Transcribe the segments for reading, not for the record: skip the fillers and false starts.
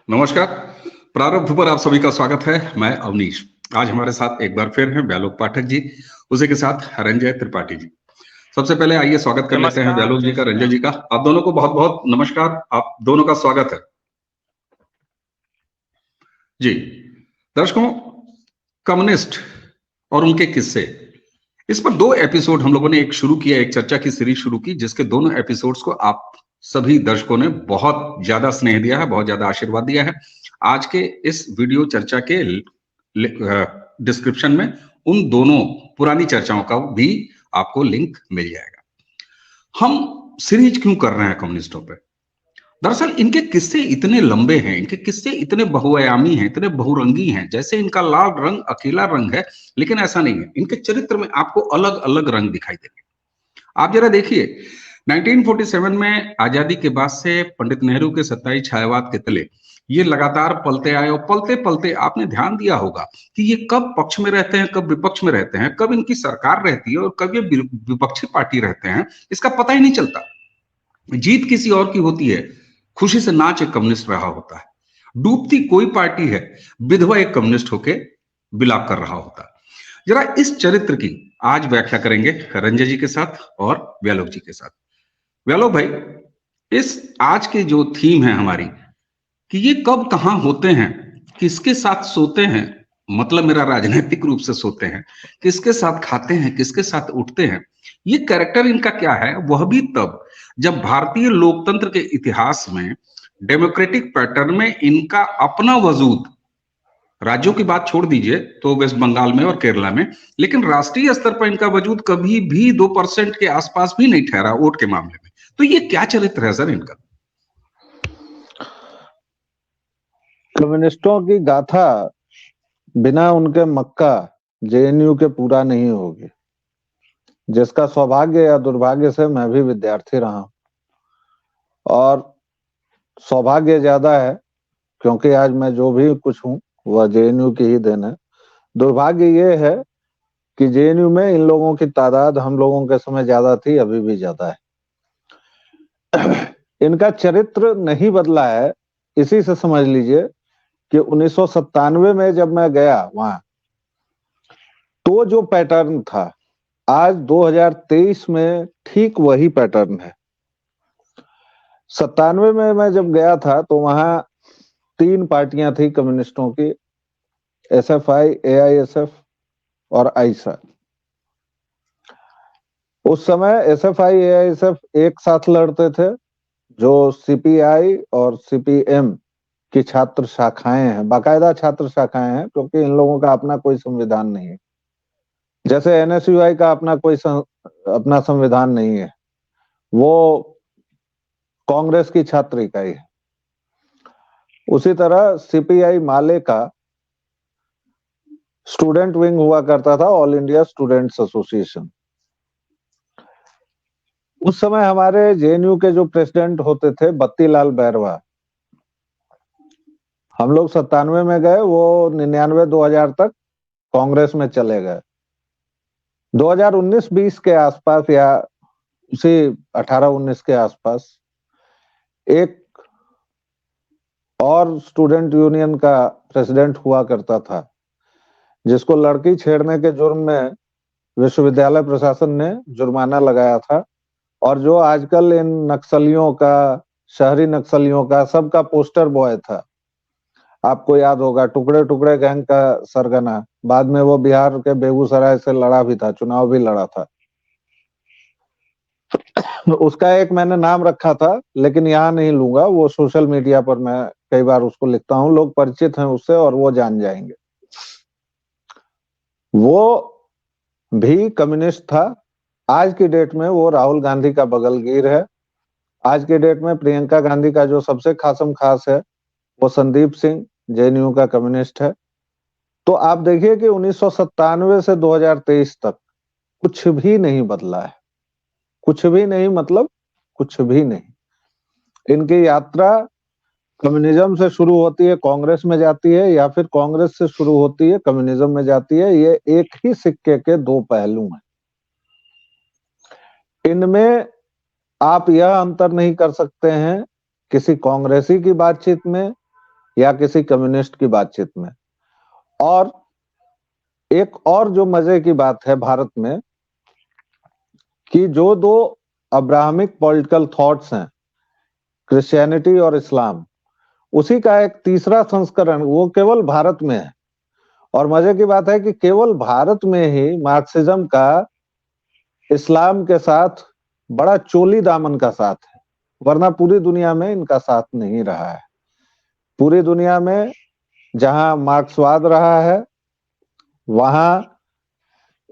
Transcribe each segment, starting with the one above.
नमस्कार। प्रारब्ध पर आप सभी का स्वागत है। मैं अवनीश। आज हमारे साथ एक बार फिर हैं व्यालोक पाठक जी, उसी के साथ रंजय त्रिपाठी जी। सबसे पहले आइए स्वागत कर लेते हैं नमस्कार, व्यालोक जी जय का, श्री रंजय राम। जी का। आप दोनों को बहुत बहुत नमस्कार। आप दोनों का स्वागत है जी। दर्शकों, कम्युनिस्ट और उनके किस्से, इस पर 2 एपिसोड हम लोगों ने एक शुरू किया, एक चर्चा की सीरीज शुरू की, जिसके दोनों एपिसोड्स को आप सभी दर्शकों ने बहुत ज्यादा स्नेह दिया है, बहुत ज्यादा आशीर्वाद दिया है। आज के इस वीडियो चर्चा के डिस्क्रिप्शन में उन दोनों पुरानी चर्चाओं का भी आपको लिंक मिल जाएगा। हम सीरीज क्यों कर रहे हैं कम्युनिस्टों पे? दरअसल इनके किस्से इतने लंबे हैं, इनके किस्से इतने बहुआयामी हैं, इतने बहुरंगी हैं। जैसे इनका लाल रंग अकेला रंग है, लेकिन ऐसा नहीं है। इनके चरित्र में आपको अलग अलग रंग दिखाई देंगे। आप जरा देखिए, 1947 में आजादी के बाद से पंडित नेहरू के सत्ताई छायावाद के तले ये लगातार पलते आए, और पलते पलते आपने ध्यान दिया होगा कि ये कब पक्ष में रहते हैं, कब विपक्ष में रहते हैं, कब इनकी सरकार रहती है और कब ये विपक्षी पार्टी रहते हैं, इसका पता ही नहीं चलता। जीत किसी और की होती है, खुशी से नाच एक कम्युनिस्ट रहा होता है। डूबती कोई पार्टी है, विधवा एक कम्युनिस्ट होके विलाप कर रहा होता है। जरा इस चरित्र की आज व्याख्या करेंगे रंजय जी के साथ और व्यालोक जी के साथ। व्यालोक भाई, इस आज के जो थीम है हमारी कि ये कब कहां होते हैं, किसके साथ सोते हैं, मतलब मेरा राजनीतिक रूप से सोते हैं, किसके साथ खाते हैं, किसके साथ उठते हैं, ये कैरेक्टर इनका क्या है, वह भी तब जब भारतीय लोकतंत्र के इतिहास में डेमोक्रेटिक पैटर्न में इनका अपना वजूद, राज्यों की बात छोड़ दीजिए तो वेस्ट बंगाल में और केरला में, लेकिन राष्ट्रीय स्तर पर इनका वजूद कभी भी 2% के आसपास भी नहीं ठहरा वोट के मामले में। तो ये क्या चरित्र है सर इनका? कम्युनिस्टों की गाथा बिना उनके मक्का जेएनयू के पूरा नहीं होगी, जिसका सौभाग्य या दुर्भाग्य से मैं भी विद्यार्थी रहा हूं। और सौभाग्य ज्यादा है क्योंकि आज मैं जो भी कुछ हूं वह जेएनयू की ही देन है। दुर्भाग्य ये है कि जेएनयू में इन लोगों की तादाद हम लोगों के समय ज्यादा थी, अभी भी ज्यादा है। इनका चरित्र नहीं बदला है, इसी से समझ लीजिए कि 1997 में जब मैं गया वहां, तो जो पैटर्न था आज 2023 में ठीक वही पैटर्न है। 97 में मैं जब गया था तो वहां 3 पार्टियां थी कम्युनिस्टों की, एसएफआई, एआईएसएफ और आईसा। उस समय एसएफआई, एआईएसएफ एक साथ लड़ते थे, जो सीपीआई और सीपीएम की छात्र शाखाएं हैं, बाकायदा छात्र शाखाएं हैं, क्योंकि इन लोगों का अपना कोई संविधान नहीं है। जैसे एनएसयूआई का अपना संविधान नहीं है, वो कांग्रेस की छात्र इकाई है। उसी तरह सीपीआई माले का स्टूडेंट विंग हुआ करता था, ऑल इंडिया स्टूडेंट्स एसोसिएशन। उस समय हमारे जेएनयू के जो प्रेसिडेंट होते थे बत्तीलाल बैरवा, हम लोग 97 में गए, वो 99-2000 तक कांग्रेस में चले गए। 2019-20 के आसपास या उसी 18-19 के आसपास एक और स्टूडेंट यूनियन का प्रेसिडेंट हुआ करता था, जिसको लड़की छेड़ने के जुर्म में विश्वविद्यालय प्रशासन ने जुर्माना लगाया था, और जो आजकल इन नक्सलियों का, शहरी नक्सलियों का, सबका पोस्टर बॉय था। आपको याद होगा, टुकड़े टुकड़े गैंग का सरगना, बाद में वो बिहार के बेगूसराय से लड़ा भी था, चुनाव भी लड़ा था। उसका एक मैंने नाम रखा था, लेकिन यहाँ नहीं लूंगा, वो सोशल मीडिया पर मैं कई बार उसको लिखता हूँ, लोग परिचित हैं उससे और वो जान जाएंगे। वो भी कम्युनिस्ट था। आज की डेट में वो राहुल गांधी का बगलगीर है। आज के डेट में प्रियंका गांधी का जो सबसे खासम खास है वो संदीप सिंह, जेएनयू का कम्युनिस्ट है। तो आप देखिए कि 1997 से 2023 तक कुछ भी नहीं बदला है, कुछ भी नहीं, मतलब कुछ भी नहीं। इनकी यात्रा कम्युनिज्म से शुरू होती है, कांग्रेस में जाती है, या फिर कांग्रेस से शुरू होती है, कम्युनिज्म में जाती है। ये एक ही सिक्के के 2 पहलू हैं। इनमें आप यह अंतर नहीं कर सकते हैं किसी कांग्रेसी की बातचीत में या किसी कम्युनिस्ट की बातचीत में। और एक और जो मजे की बात है भारत में कि जो दो अब्राहमिक पॉलिटिकल थॉट्स हैं, क्रिश्चियनिटी और इस्लाम, उसी का एक तीसरा संस्करण वो केवल भारत में है। और मजे की बात है कि केवल भारत में ही मार्क्सिज्म का इस्लाम के साथ बड़ा चोली दामन का साथ है, वरना पूरी दुनिया में इनका साथ नहीं रहा है। पूरी दुनिया में जहां मार्क्सवाद रहा है वहां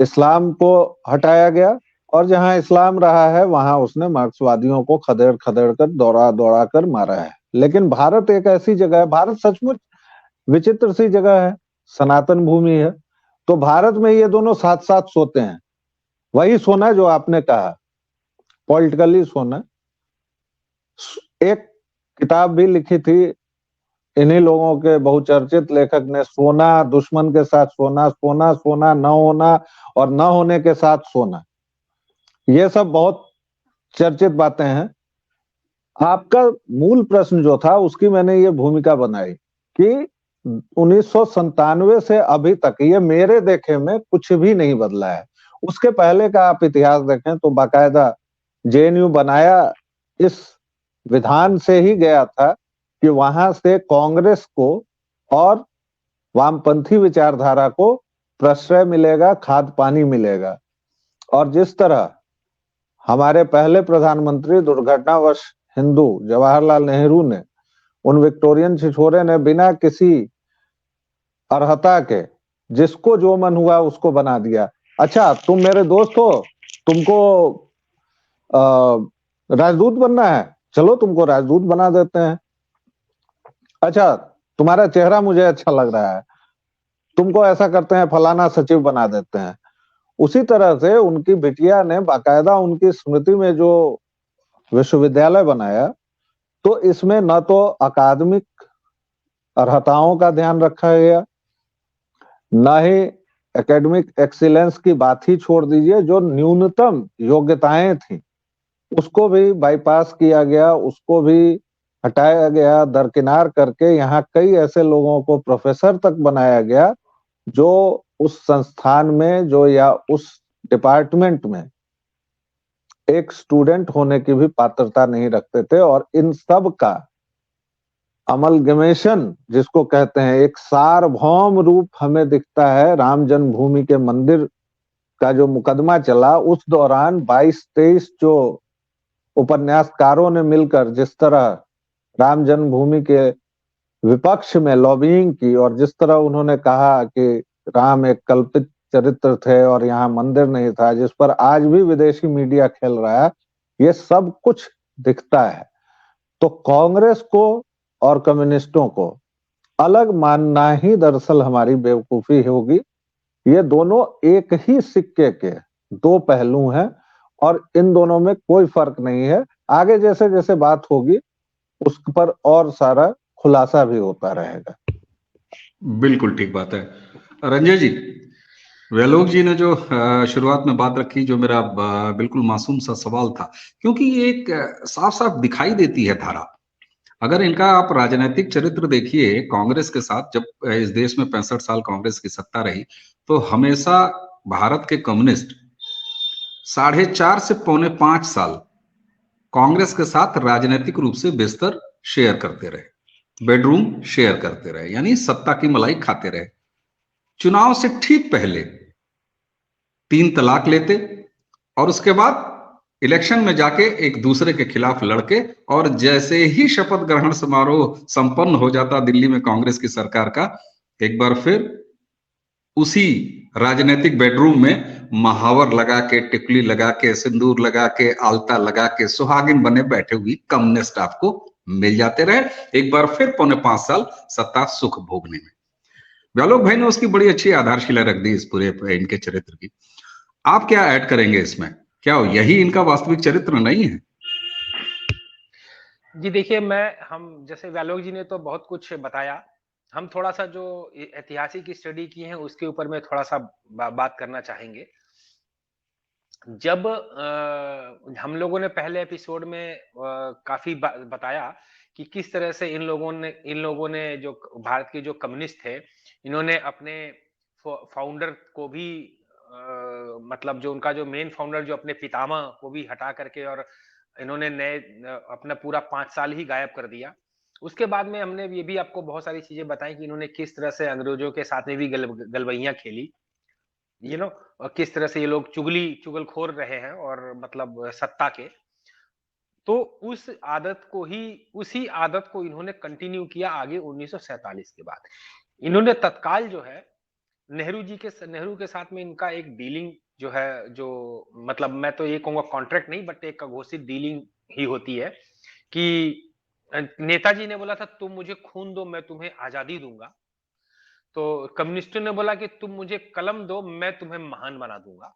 इस्लाम को हटाया गया, और जहां इस्लाम रहा है वहां उसने मार्क्सवादियों को खदेड़ खदेड़ कर दौड़ा दौड़ा कर मारा है। लेकिन भारत एक ऐसी जगह है, भारत सचमुच विचित्र सी जगह है, सनातन भूमि है। तो भारत में ये दोनों साथ साथ सोते हैं, वही सोना जो आपने कहा, पॉलिटिकली सोना। एक किताब भी लिखी थी इन्हीं लोगों के बहुचर्चित लेखक ने, सोना, दुश्मन के साथ सोना, सोना सोना न होना और न होने के साथ सोना। ये सब बहुत चर्चित बातें हैं। आपका मूल प्रश्न जो था उसकी मैंने ये भूमिका बनाई कि 1997 से अभी तक ये मेरे देखे में कुछ भी नहीं बदला है। उसके पहले का आप इतिहास देखें तो बाकायदा जेएनयू बनाया इस विधान से ही गया था कि वहां से कांग्रेस को और वामपंथी विचारधारा को प्रश्रय मिलेगा, खाद पानी मिलेगा। और जिस तरह हमारे पहले प्रधानमंत्री दुर्घटनावश हिंदू जवाहरलाल नेहरू ने, उन विक्टोरियन छिछोरे ने बिना किसी अर्हता के जिसको जो मन हुआ उसको बना दिया। अच्छा तुम मेरे दोस्त हो, तुमको राजदूत बनना है, चलो तुमको राजदूत बना देते हैं। अच्छा तुम्हारा चेहरा मुझे अच्छा लग रहा है, तुमको ऐसा करते हैं फलाना सचिव बना देते हैं। उसी तरह से उनकी बिटिया ने बाकायदा उनकी स्मृति में जो विश्वविद्यालय बनाया, तो इसमें न तो अकादमिक अर्हताओं का ध्यान रखा गया, न ही एकेडमिक एक्सीलेंस की बात ही छोड़ दीजिए, जो न्यूनतम योग्यताएं थी उसको भी बाईपास किया गया, उसको भी हटाया गया, दरकिनार करके यहाँ कई ऐसे लोगों को प्रोफेसर तक बनाया गया जो उस संस्थान में जो या उस डिपार्टमेंट में एक स्टूडेंट होने की भी पात्रता नहीं रखते थे। और इन सब का अमलगमेशन जिसको कहते हैं, एक सार्वभौम रूप हमें दिखता है राम जन्मभूमि के मंदिर का जो मुकदमा चला उस दौरान 22-23 जो उपन्यासकारों ने मिलकर जिस तरह राम जन्मभूमि के विपक्ष में लॉबिंग की, और जिस तरह उन्होंने कहा कि राम एक कल्पित चरित्र थे और यहाँ मंदिर नहीं था, जिस पर आज भी विदेशी मीडिया खेल रहा है, ये सब कुछ दिखता है। तो कांग्रेस को और कम्युनिस्टों को अलग मानना ही दरअसल हमारी बेवकूफी होगी। ये दोनों एक ही सिक्के के दो पहलू हैं और इन दोनों में कोई फर्क नहीं है। आगे जैसे जैसे बात होगी उस पर और सारा खुलासा भी होता रहेगा। बिल्कुल ठीक बात है। रंजय जी, वेलोक जी ने जो शुरुआत में बात रखी, जो मेरा बिल्कुल मासूम सा सवाल था, क्योंकि ये एक साफ साफ दिखाई देती है धारा। अगर इनका आप राजनीतिक चरित्र देखिए, कांग्रेस के साथ जब इस देश में 65 साल कांग्रेस की सत्ता रही, तो हमेशा भारत के कम्युनिस्ट 4.5 से 4.25 साल कांग्रेस के साथ राजनीतिक रूप से बिस्तर शेयर करते रहे, बेडरूम शेयर करते रहे, यानी सत्ता की मलाई खाते रहे। चुनाव से ठीक पहले 3 तलाक लेते और उसके बाद इलेक्शन में जाके एक दूसरे के खिलाफ लड़के, और जैसे ही शपथ ग्रहण समारोह संपन्न हो जाता दिल्ली में कांग्रेस की सरकार का, एक बार फिर उसी राजनीतिक बेडरूम में महावर लगा के, टिकली लगा के, सिंदूर लगा के, आलता लगा के सुहागिन बने बैठे हुई कम्युनिस्ट आपको मिल जाते रहे, एक बार फिर 4.25 साल सत्ता सुख भोगने में। व्यालोक भाई ने उसकी बड़ी अच्छी आधारशिला रख दी इस पूरे इनके चरित्र की। आप क्या ऐड करेंगे इसमें? क्या यही इनका वास्तविक चरित्र नहीं है? जी देखिए, हम जैसे व्यालोक जी ने तो बहुत कुछ बताया, हम थोड़ा सा जो ऐतिहासिक स्टडी की है उसके ऊपर में थोड़ा सा बात करना चाहेंगे। जब हम लोगों ने पहले एपिसोड में काफी बताया कि किस तरह से इन लोगों ने जो भारत के जो कम्युनिस्ट थे, इन्होंने अपने फाउंडर को भी मतलब जो उनका जो मेन फाउंडर जो अपने पितामह को भी हटा करके और इन्होंने अपना पूरा 5 साल ही गायब कर दिया। उसके बाद में हमने ये भी आपको बहुत सारी चीजें बताई कि इन्होंने किस तरह से अंग्रेजों के साथ में भी गलबैयां खेली, और किस तरह से ये लोग चुगलखोर रहे हैं और मतलब सत्ता के। तो उसी आदत को इन्होंने कंटिन्यू किया आगे 1947 के बाद। इन्होंने तत्काल जो है नेहरू के साथ में इनका एक डीलिंग जो है, जो मतलब मैं तो ये कहूंगा कॉन्ट्रैक्ट नहीं बट एक अघोषित डीलिंग ही होती है कि नेताजी ने बोला था तुम मुझे खून दो मैं तुम्हें आजादी दूंगा, तो कम्युनिस्टों ने बोला कि तुम मुझे कलम दो मैं तुम्हें महान बना दूंगा।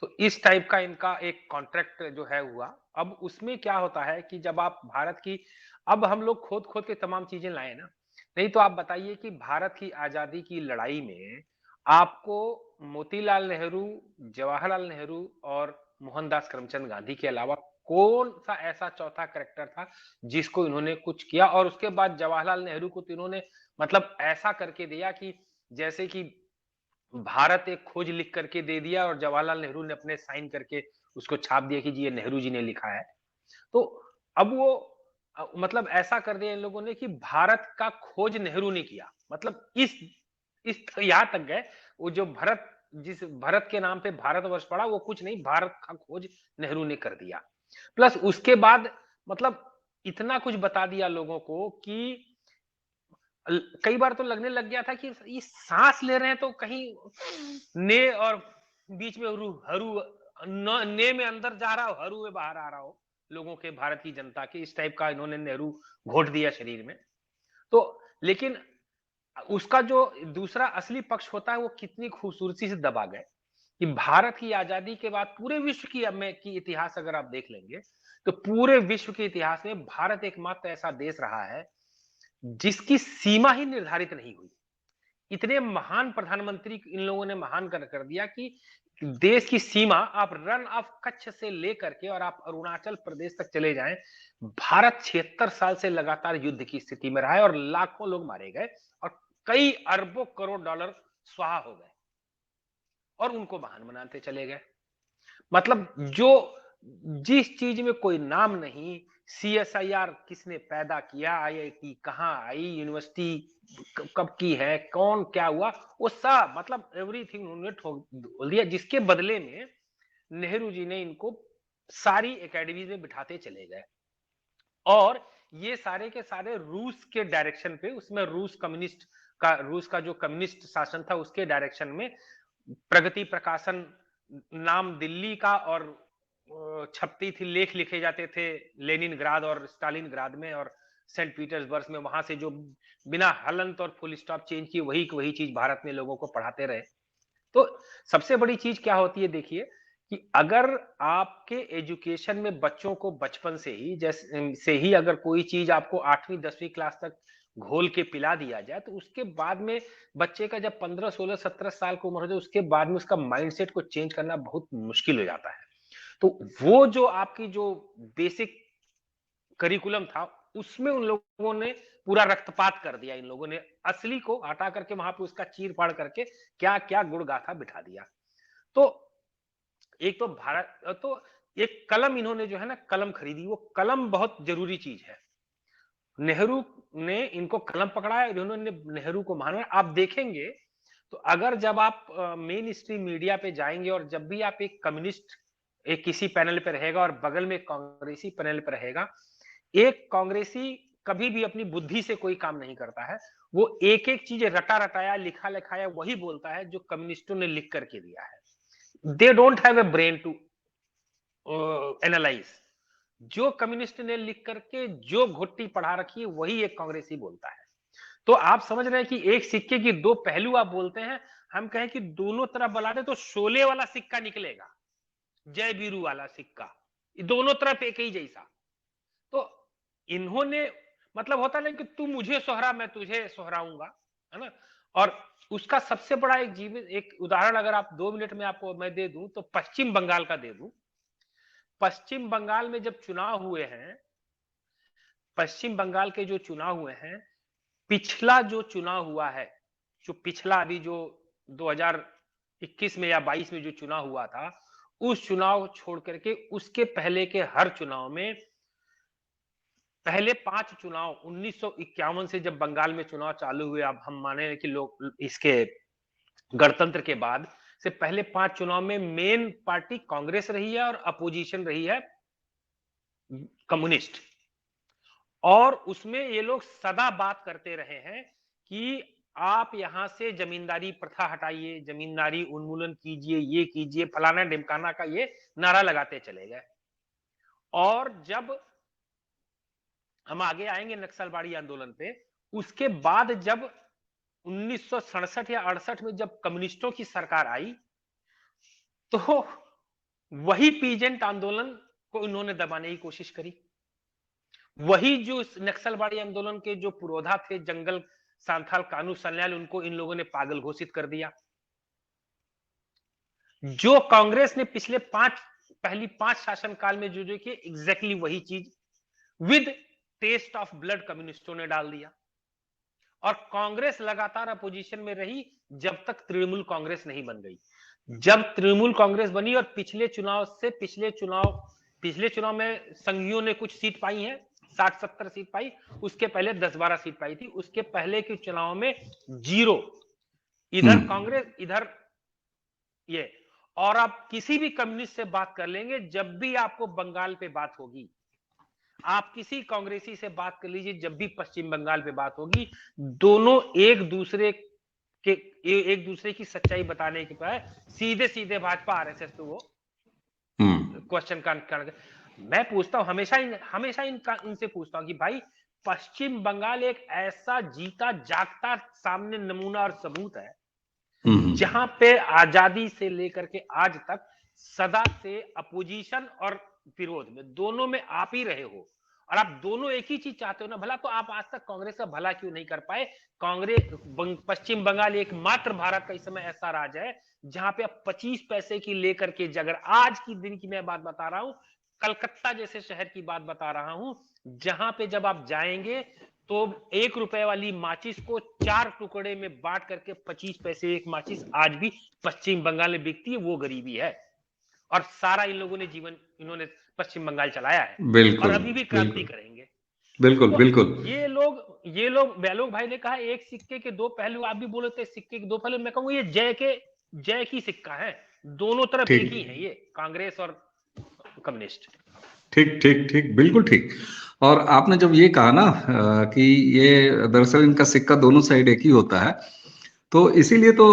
तो इस टाइप का इनका एक कॉन्ट्रैक्ट जो है हुआ। अब उसमें क्या होता है कि जब आप भारत की, अब हम लोग खोद खोद के तमाम चीजें लाए ना, नहीं तो आप बताइए कि भारत की आजादी की लड़ाई में आपको मोतीलाल नेहरू, जवाहरलाल नेहरू और मोहनदास करमचंद गांधी के अलावा कौन सा ऐसा चौथा कैरेक्टर था जिसको इन्होंने कुछ किया। और उसके बाद जवाहरलाल नेहरू को तो इन्होंने मतलब ऐसा करके दिया कि जैसे कि भारत एक खोज लिख करके दे दिया और जवाहरलाल नेहरू ने अपने साइन करके उसको छाप दिया कि जी ये नेहरू जी ने लिखा है। तो अब वो मतलब ऐसा कर दिया इन लोगों ने कि भारत का खोज नेहरू ने किया। मतलब इस यहां तक गए, वो जो जिस भारत के नाम पे भारतवर्ष पड़ा वो कुछ नहीं, भारत का खोज नेहरू ने कर दिया। प्लस उसके बाद मतलब इतना कुछ बता दिया लोगों को कि कई बार तो लगने लग गया था कि ये सांस ले रहे हैं तो कहीं ने और बीच में हरू ने में अंदर जा रहा हो, हरू में बाहर आ रहा हो लोगों के, भारत की जनता के, इस टाइप का इन्होंने नेहरू घोट दिया शरीर में। तो लेकिन उसका जो दूसरा असली पक्ष होता है वो कितनी खूबसूरती से दबा गए कि भारत की आजादी के बाद पूरे विश्व की इतिहास अगर आप देख लेंगे तो पूरे विश्व के इतिहास में भारत एकमात्र ऐसा देश रहा है जिसकी सीमा ही निर्धारित नहीं हुई। इतने महान प्रधानमंत्री इन लोगों ने महान कर दिया कि देश की सीमा आप रन ऑफ कच्छ से लेकर के और आप अरुणाचल प्रदेश तक चले जाएं, भारत 76 साल से लगातार युद्ध की स्थिति में रहा है और लाखों लोग मारे गए और कई अरबों करोड़ डॉलर स्वाहा हो गए और उनको महान बनाते चले गए। मतलब जो जिस चीज में कोई नाम नहीं, सीएसआईआर किसने पैदा किया, आईआईटी कहां आई, यूनिवर्सिटी कब की है, कौन क्या हुआ, वो सब मतलब एवरीथिंग उन्होंने ठोक दिया, जिसके बदले में नेहरू जी ने इनको सारी एकेडमी में बिठाते चले गए। और ये सारे के सारे रूस के डायरेक्शन पे, उसमें रूस का जो कम्युनिस्ट शासन था उसके डायरेक्शन में प्रगति प्रकाशन नाम दिल्ली का, और छपती थी, लेख लिखे जाते थे लेनिनग्राद और स्टालिनग्राद में और सेंट पीटर्सबर्ग में, वहां से जो बिना हलंत और फुल स्टॉप चेंज किए वही चीज भारत में लोगों को पढ़ाते रहे। तो सबसे बड़ी चीज क्या होती है देखिए कि अगर आपके एजुकेशन में बच्चों को बचपन से ही जैसे ही अगर कोई चीज आपको 8वीं 10वीं क्लास तक घोल के पिला दिया जाए तो उसके बाद में बच्चे का जब 15 16 17 साल की उम्र हो जाए उसके बाद में उसका माइंडसेट को चेंज करना बहुत मुश्किल हो जाता है। तो वो जो आपकी जो बेसिक करिकुलम था उसमें उन लोगों ने पूरा रक्तपात कर दिया, इन लोगों ने असली को हटा करके वहां पे उसका चीर फाड़ करके क्या क्या गुड़ गाथा बिठा दिया। तो एक तो भारत तो एक कलम इन्होंने जो है ना कलम खरीदी, वो कलम बहुत जरूरी चीज है। नेहरू ने इनको कलम पकड़ाया, इन्होंने नेहरू को माना। आप देखेंगे तो अगर जब आप मेन स्ट्रीम मीडिया पे जाएंगे और जब भी आप एक कम्युनिस्ट एक किसी पैनल पे रहेगा और बगल में कांग्रेसी पैनल पे रहेगा, एक कांग्रेसी कभी भी अपनी बुद्धि से कोई काम नहीं करता है, वो एक एक चीज रटा रटाया लिखा लिखाया वही बोलता है जो कम्युनिस्टों ने लिख करके दिया है। They don't have a brain to analyse. जो कम्युनिस्ट ने लिख करके जो घुट्टी पढ़ा रखी है वही एक कांग्रेसी बोलता है। तो आप समझ रहे हैं कि एक सिक्के की दो पहलू आप बोलते हैं, हम कहें कि दोनों तरफ बना दे तो शोले वाला सिक्का निकलेगा, जय बीरू वाला सिक्का, दोनों तरफ एक ही जैसा। तो इन्होंने मतलब होता नहीं कि तू मुझे सोहरा मैं तुझे सोहराऊंगा, है ना। और उसका सबसे बड़ा एक जीवित एक उदाहरण अगर आप 2 मिनट में आपको मैं दे दूं तो पश्चिम बंगाल का दे दूं। पश्चिम बंगाल में जब चुनाव हुए हैं पश्चिम बंगाल के जो चुनाव हुए हैं, पिछला जो चुनाव हुआ है, जो पिछला अभी जो 2021 में या 22 में जो चुनाव हुआ था, उस चुनाव छोड़ करके उसके पहले के हर चुनाव में, पहले 5 चुनाव 1951 से जब बंगाल में चुनाव चालू हुए, अब हम माने कि लोग इसके गणतंत्र के बाद से पहले 5 चुनाव में मेन पार्टी कांग्रेस रही है और अपोजिशन रही है कम्युनिस्ट। और उसमें ये लोग सदा बात करते रहे हैं कि आप यहां से जमींदारी प्रथा हटाइए, जमींदारी उन्मूलन कीजिए, ये कीजिए, फलाना ढिमकाना का ये नारा लगाते चले गए। और जब हम आगे आएंगे नक्सलवाड़ी आंदोलन पे, उसके बाद जब 1967 या 68 में जब कम्युनिस्टों की सरकार आई, तो वही पीजेंट आंदोलन को इन्होंने दबाने की कोशिश करी। वही जो नक्सलवाड़ी आंदोलन के जो पुरोधा थे, जंगल सांथाल कानू सन्याल, उनको इन लोगों ने पागल घोषित कर दिया। जो कांग्रेस ने पिछले पहली 5 शासनकाल में जो किए, एग्जैक्टली वही चीज विद टेस्ट ऑफ ब्लड कम्युनिस्टों ने डाल दिया। और कांग्रेस लगातार अपोजिशन में रही जब तक तृणमूल कांग्रेस नहीं बन गई। जब तृणमूल कांग्रेस बनी और पिछले चुनाव में संघियों ने कुछ सीट पाई है, 60-70 सीट पाई, उसके पहले 10-12 सीट पाई थी। उसके पहले के चुनाव में 0, इधर कांग्रेस इधर ये। और आप किसी भी कम्युनिस्ट से बात कर लेंगे, जब भी आपको बंगाल पे बात होगी, आप किसी कांग्रेसी से बात कर लीजिए, जब भी पश्चिम बंगाल पे बात होगी, दोनों एक दूसरे की सच्चाई बताने के बजाय सीधे भाजपा आरएसएस पे वो क्वेश्चन का मैं पूछता हूं, हमेशा इनसे पूछता हूं कि भाई, पश्चिम बंगाल एक ऐसा जीता जागता सामने नमूना और सबूत है, जहां पे आजादी से लेकर के आज तक सदा से अपोजिशन और विरोध में दोनों में आप ही रहे हो, और आप दोनों एक ही चीज चाहते हो ना भला, तो आप आज तक कांग्रेस का भला क्यों नहीं कर पाए? पश्चिम बंगाल एकमात्र भारत का इस समय ऐसा राज्य है जहां पे आप 25 पैसे की लेकर के, अगर आज की दिन की मैं बात बता रहा हूं, कलकत्ता जैसे शहर की बात बता रहा हूं, जहां पे जब आप जाएंगे तो 1 रुपए वाली माचिस को 4 टुकड़े में बांट करके 25 पैसे एक माचिस आज भी पश्चिम बंगाल में बिकती है। वो गरीबी है, और सारा इन लोगों ने जीवन इन्होंने पश्चिम बंगाल चलाया है, और अभी भी क्रांति करेंगे। बिल्कुल तो बिल्कुल। ये लोग बैलोग भाई ने कहा एक सिक्के के 2 पहलू, आप भी बोले थे सिक्के के 2 पहलू, मैं कहूंगा ये जय की सिक्का है, दोनों तरफ एक ही है, ये कांग्रेस और कम्युनिस्ट। ठीक, बिल्कुल ठीक। और आपने जब ये कहा ना कि ये दरअसल इनका सिक्का दोनों साइड एक ही होता है, तो इसीलिए तो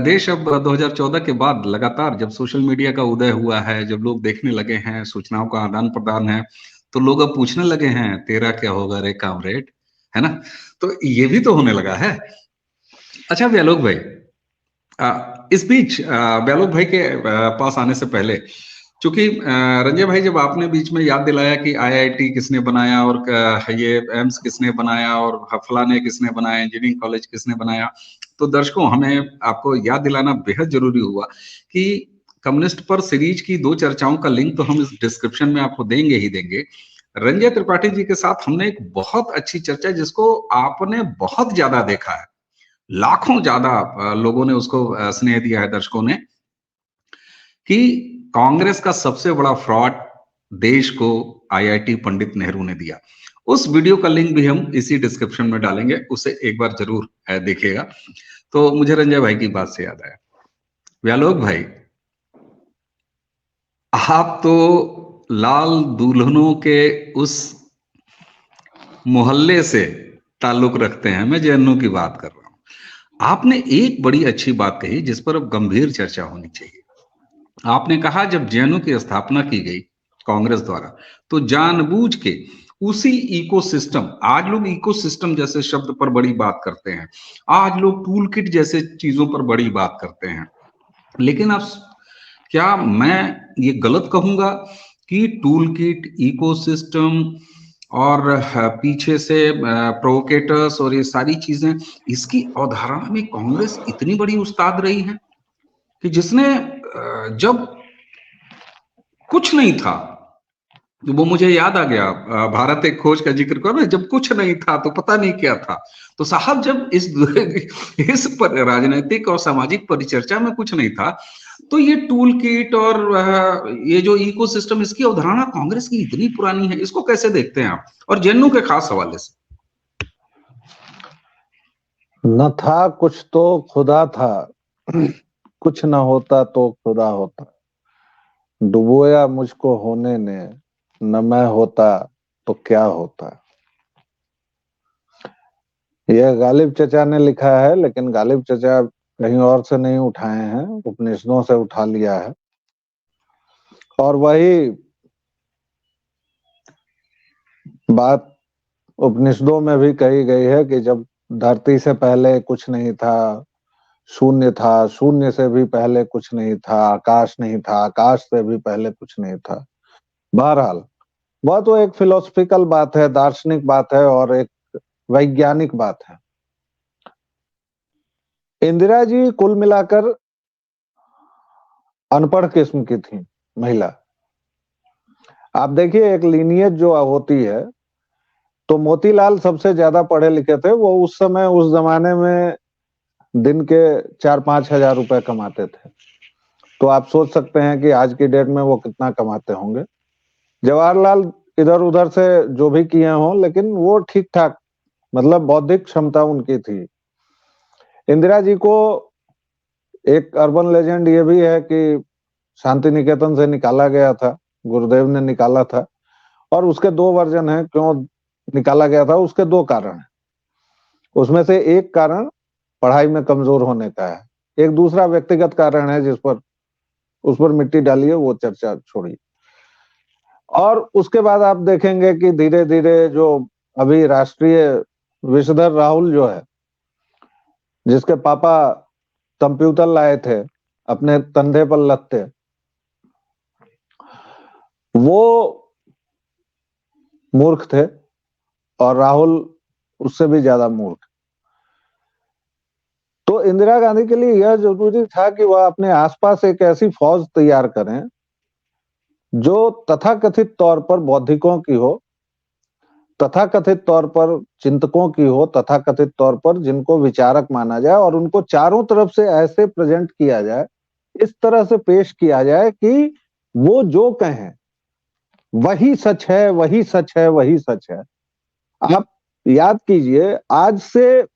देश अब 2014 के बाद लगातार जब सोशल मीडिया का उदय हुआ है, जब लोग देखने लगे हैं, सूचनाओं का आदान प्रदान है, तो लोग अब पूछने लगे हैं तेरा क्या होगा रे कामरेड, है ना? तो ये भी तो होने लगा है। अच्छा व्यालोक भाई, इस बीच व्यालोक भाई के पास आने से पहले, चूंकि रंजय भाई जब आपने बीच में याद दिलाया कि आईआईटी किसने बनाया और ये एम्स किसने बनाया और फलाने किसने बनाया, इंजीनियरिंग कॉलेज किसने बनाया, तो दर्शकों हमें आपको याद दिलाना बेहद जरूरी हुआ कि कम्युनिस्ट पर सीरीज की 2 चर्चाओं का लिंक तो हम इस डिस्क्रिप्शन में आपको देंगे ही देंगे। रंजय त्रिपाठी जी के साथ हमने एक बहुत अच्छी चर्चा, जिसको आपने बहुत ज्यादा देखा है, लाखों ज्यादा लोगों ने उसको स्नेह दिया है, दर्शकों ने, कि कांग्रेस का सबसे बड़ा फ्रॉड देश को आईआईटी पंडित नेहरू ने दिया। उस वीडियो का लिंक भी हम इसी डिस्क्रिप्शन में डालेंगे, उसे एक बार जरूर देखिएगा। तो मुझे रंजय भाई की बात से याद आया, व्यालोक भाई आप तो लाल दुल्हनों के उस मोहल्ले से ताल्लुक रखते हैं, मैं जेएनयू की बात कर रहा हूं। आपने एक बड़ी अच्छी बात कही जिस पर अब गंभीर चर्चा होनी चाहिए। आपने कहा जब जेएनयू की स्थापना की गई कांग्रेस द्वारा, तो जानबूझ के उसी इकोसिस्टम, आज लोग इकोसिस्टम जैसे शब्द पर बड़ी बात करते हैं, आज लोग टूल किट जैसे चीजों पर बड़ी बात करते हैं, लेकिन अब क्या मैं ये गलत कहूंगा कि टूल किट, इकोसिस्टम और पीछे से प्रोवोकेटर्स और ये सारी चीजें, इसकी अवधारणा में कांग्रेस इतनी बड़ी उस्ताद रही है कि जिसने जब कुछ नहीं था तो वो मुझे याद आ गया, भारत एक खोज का जिक्र करो ना, जब कुछ नहीं था तो पता नहीं क्या था। तो साहब जब इस राजनीतिक और सामाजिक परिचर्चा में कुछ नहीं था, तो ये टूल किट और ये जो इकोसिस्टम, इसकी अवधारणा कांग्रेस की इतनी पुरानी है, इसको कैसे देखते हैं आप, और जेएनयू के खास हवाले से? न था कुछ तो खुदा था, कुछ न होता तो खुदा होता, डुबोया मुझको होने ने, न मैं होता तो क्या होता। यह गालिब चचा ने लिखा है, लेकिन गालिब चचा कहीं और से नहीं उठाए हैं, उपनिषदों से उठा लिया है। और वही बात उपनिषदों में भी कही गई है कि जब धरती से पहले कुछ नहीं था, शून्य था, शून्य से भी पहले कुछ नहीं था, आकाश नहीं था, आकाश से भी पहले कुछ नहीं था। बहरहाल वह तो एक फिलोसफिकल बात है, दार्शनिक बात है और एक वैज्ञानिक बात है। इंदिरा जी कुल मिलाकर अनपढ़ किस्म की थी महिला। आप देखिए, एक लीनियज जो होती है, तो मोतीलाल सबसे ज्यादा पढ़े लिखे थे। वो उस समय, उस जमाने में दिन के 4-5 हजार रुपए कमाते थे। तो आप सोच सकते हैं कि आज की डेट में वो कितना कमाते होंगे। जवाहरलाल इधर उधर से जो भी किए हों, लेकिन वो ठीक ठाक, मतलब बौद्धिक क्षमता उनकी थी। इंदिरा जी को एक अर्बन लेजेंड ये भी है कि शांति निकेतन से निकाला गया था, गुरुदेव ने निकाला था। और उसके 2 वर्जन है क्यों निकाला गया था, उसके 2 कारण है। उसमें से एक कारण पढ़ाई में कमजोर होने का है, एक दूसरा व्यक्तिगत कारण है उस पर मिट्टी डालिए, वो चर्चा छोड़िए। और उसके बाद आप देखेंगे कि धीरे धीरे जो अभी राष्ट्रीय विषधर राहुल जो है, जिसके पापा कंप्यूटर लाए थे अपने कंधे पर लदते, वो मूर्ख थे और राहुल उससे भी ज्यादा मूर्ख। तो इंदिरा गांधी के लिए यह जरूरी था कि वह अपने आसपास एक ऐसी फौज तैयार करें जो तथाकथित तौर पर बौद्धिकों की हो, तथाकथित तौर पर चिंतकों की हो, तथाकथित तौर पर जिनको विचारक माना जाए, और उनको चारों तरफ से ऐसे प्रेजेंट किया जाए, इस तरह से पेश किया जाए कि वो जो कहें वही सच है, वही सच है, वही सच है। आप याद कीजिए, आज से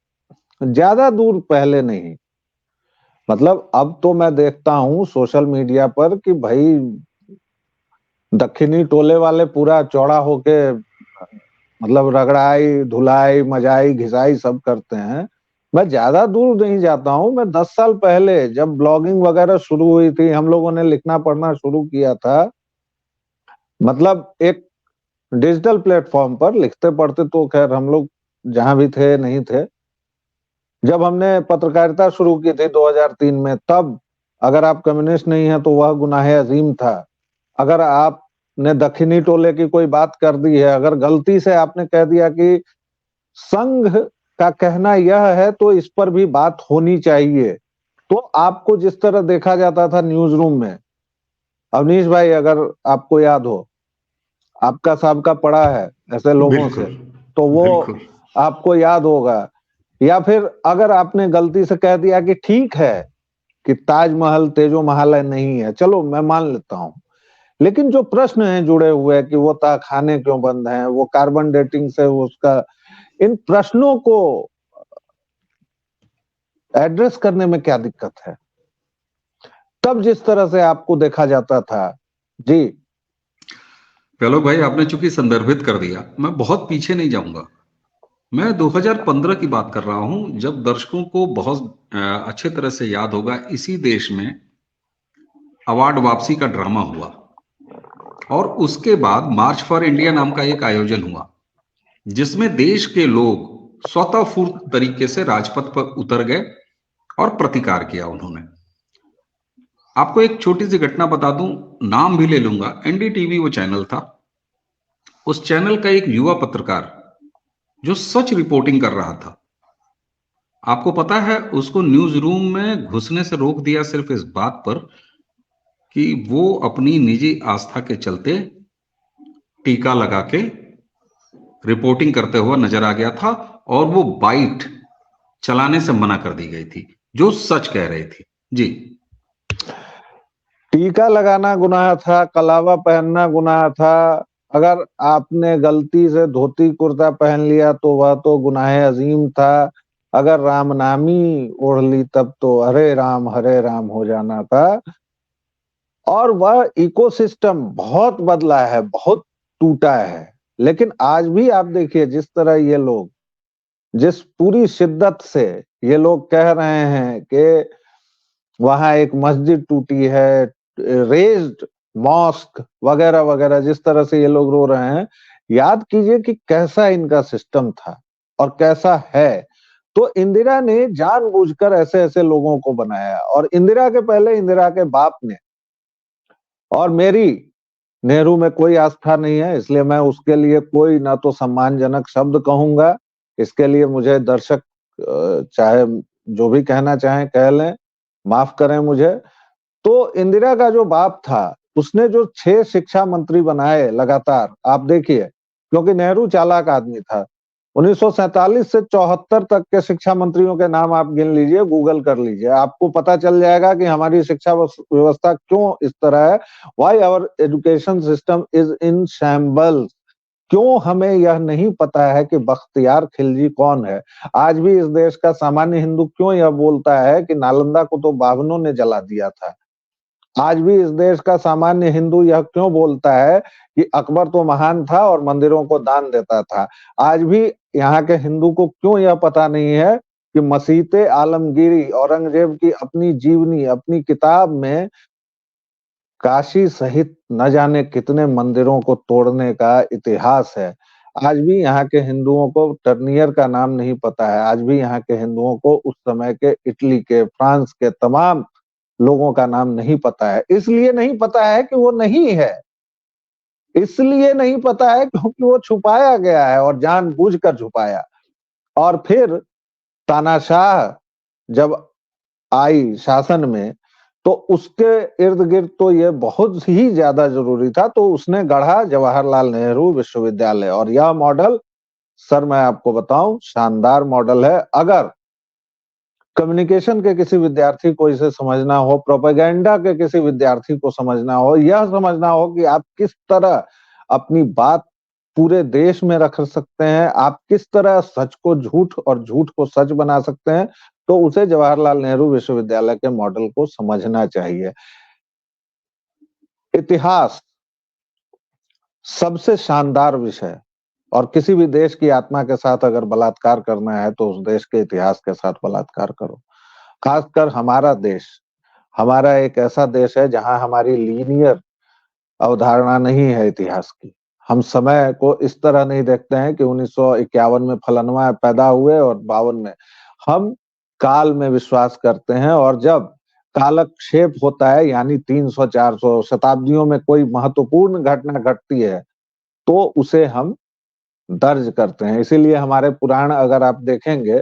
ज्यादा दूर पहले नहीं, मतलब अब तो मैं देखता हूं सोशल मीडिया पर कि भाई दक्षिणी टोले वाले पूरा चौड़ा होके, मतलब रगड़ाई, धुलाई, मजाई, घिसाई सब करते हैं। मैं ज्यादा दूर नहीं जाता हूं, मैं 10 साल पहले जब ब्लॉगिंग वगैरह शुरू हुई थी, हम लोगों ने लिखना पढ़ना शुरू किया था, मतलब एक डिजिटल प्लेटफॉर्म पर लिखते पढ़ते तो खैर हम लोग जहां भी थे नहीं थे। जब हमने पत्रकारिता शुरू की थी 2003 में, तब अगर आप कम्युनिस्ट नहीं है तो वह गुनाह अजीम था। अगर आपने दक्षिणी टोले की कोई बात कर दी है, अगर गलती से आपने कह दिया कि संघ का कहना यह है, तो इस पर भी बात होनी चाहिए, तो आपको जिस तरह देखा जाता था न्यूज रूम में, अवनीश भाई अगर आपको याद हो, आपका साहब पड़ा है ऐसे लोगों से, तो वो आपको याद होगा। या फिर अगर आपने गलती से कह दिया कि ठीक है कि ताजमहल तेजो महल नहीं है, चलो मैं मान लेता हूं, लेकिन जो प्रश्न हैं जुड़े हुए कि वो खाने क्यों बंद हैं, वो कार्बन डेटिंग से उसका, इन प्रश्नों को एड्रेस करने में क्या दिक्कत है? तब जिस तरह से आपको देखा जाता था। जी पहलो भाई, आपने चूंकि संदर्भित कर दिया, मैं बहुत पीछे नहीं जाऊंगा। मैं 2015 की बात कर रहा हूं, जब दर्शकों को बहुत अच्छे तरह से याद होगा, इसी देश में अवार्ड वापसी का ड्रामा हुआ, और उसके बाद मार्च फॉर इंडिया नाम का एक आयोजन हुआ, जिसमें देश के लोग स्वतःस्फूर्त तरीके से राजपथ पर उतर गए और प्रतिकार किया उन्होंने। आपको एक छोटी सी घटना बता दूं, नाम भी ले लूंगा, एनडीटीवी वो चैनल था। उस चैनल का एक युवा पत्रकार जो सच रिपोर्टिंग कर रहा था, आपको पता है, उसको न्यूज रूम में घुसने से रोक दिया सिर्फ इस बात पर कि वो अपनी निजी आस्था के चलते टीका लगा के रिपोर्टिंग करते हुए नजर आ गया था और वो बाइट चलाने से मना कर दी गई थी, जो सच कह रही थी। जी। टीका लगाना गुनाह था, कलावा पहनना गुनाह था। अगर आपने गलती से धोती कुर्ता पहन लिया तो वह तो गुनाह अजीम था। अगर रामनामी ओढ़ ली तब तो हरे राम हो जाना था। और वह इकोसिस्टम बहुत बदला है, बहुत टूटा है। लेकिन आज भी आप देखिए, जिस तरह ये लोग, जिस पूरी शिद्दत से ये लोग कह रहे हैं कि वहां एक मस्जिद टूटी है, रेज्ड मॉस्क वगैरह वगैरह, जिस तरह से ये लोग रो रहे हैं, याद कीजिए कि कैसा इनका सिस्टम था और कैसा है। तो इंदिरा ने जानबूझकर ऐसे ऐसे लोगों को बनाया, और इंदिरा के पहले इंदिरा के बाप ने। और मेरी नेहरू में कोई आस्था नहीं है, इसलिए मैं उसके लिए कोई ना तो सम्मानजनक शब्द कहूंगा। इसके लिए मुझे दर्शक चाहे जो भी कहना चाहें कह लें, माफ करें मुझे। तो इंदिरा का जो बाप था, उसने जो 6 शिक्षा मंत्री बनाए लगातार, आप देखिए, क्योंकि नेहरू चालाक आदमी था। 1947 से 74 तक के शिक्षा मंत्रियों के नाम आप गिन लीजिए, गूगल कर लीजिए, आपको पता चल जाएगा कि हमारी शिक्षा व्यवस्था क्यों इस तरह है। Why our education system is in shambles. क्यों हमें यह नहीं पता है कि बख्तियार खिलजी कौन है। आज भी इस देश का सामान्य हिंदू क्यों यह बोलता है कि नालंदा को तो बावनों ने जला दिया था। आज भी इस देश का सामान्य हिंदू यह क्यों बोलता है कि अकबर तो महान था और मंदिरों को दान देता था। आज भी यहाँ के हिंदू को क्यों यह पता नहीं है कि मसीते आलमगीरी, औरंगजेब की अपनी जीवनी, अपनी किताब में काशी सहित न जाने कितने मंदिरों को तोड़ने का इतिहास है। आज भी यहाँ के हिंदुओं को टर्नियर का नाम नहीं पता है। आज भी यहाँ के हिंदुओं को उस समय के इटली के, फ्रांस के तमाम लोगों का नाम नहीं पता है। इसलिए नहीं पता है कि वो नहीं है, इसलिए नहीं पता है क्योंकि वो छुपाया गया है, और जानबूझकर छुपाया। और फिर तानाशाह जब आई शासन में, तो उसके इर्द गिर्द तो ये बहुत ही ज्यादा जरूरी था, तो उसने गढ़ा जवाहरलाल नेहरू विश्वविद्यालय। और यह मॉडल, सर मैं आपको बताऊं, शानदार मॉडल है। अगर कम्युनिकेशन के किसी विद्यार्थी को इसे समझना हो, प्रोपेगेंडा के किसी विद्यार्थी को समझना हो, यह समझना हो कि आप किस तरह अपनी बात पूरे देश में रख सकते हैं, आप किस तरह सच को झूठ और झूठ को सच बना सकते हैं, तो उसे जवाहरलाल नेहरू विश्वविद्यालय के मॉडल को समझना चाहिए। इतिहास सबसे शानदार विषय, और किसी भी देश की आत्मा के साथ अगर बलात्कार करना है तो उस देश के इतिहास के साथ बलात्कार करो। खासकर हमारा देश, हमारा एक ऐसा देश है जहां हमारी लीनियर अवधारणा नहीं है इतिहास की। हम समय को इस तरह नहीं देखते हैं कि 1951 में फलनवा पैदा हुए और 52 में। हम काल में विश्वास करते हैं, और जब कालक्षेप होता है, यानी 300-400 शताब्दियों में कोई महत्वपूर्ण घटना घटती है, तो उसे हम दर्ज करते हैं। इसीलिए हमारे पुराण अगर आप देखेंगे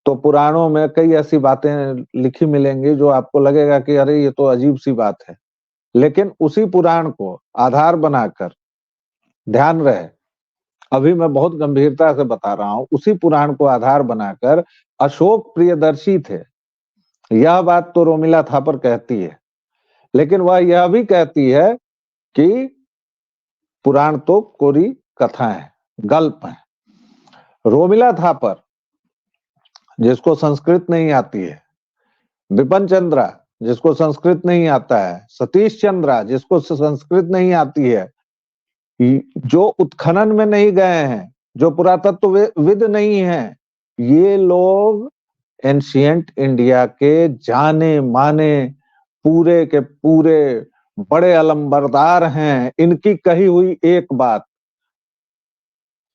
तो पुराणों में कई ऐसी बातें लिखी मिलेंगी जो आपको लगेगा कि अरे ये तो अजीब सी बात है। लेकिन उसी पुराण को आधार बनाकर, ध्यान रहे अभी मैं बहुत गंभीरता से बता रहा हूं, उसी पुराण को आधार बनाकर अशोक प्रियदर्शी थे। यह बात तो रोमिला थापर कहती है, लेकिन वह यह भी कहती है कि पुराण तो कोरी कथाएं, गल्प है। रोमिला थापर, जिसको संस्कृत नहीं आती है, विपिन चंद्रा, जिसको संस्कृत नहीं आता है, सतीश चंद्रा, जिसको संस्कृत नहीं आती है, जो उत्खनन में नहीं गए हैं, जो पुरातत्वविद नहीं हैं, ये लोग एंशिएंट इंडिया के जाने माने पूरे के पूरे बड़े अलंबरदार हैं। इनकी कही हुई एक बात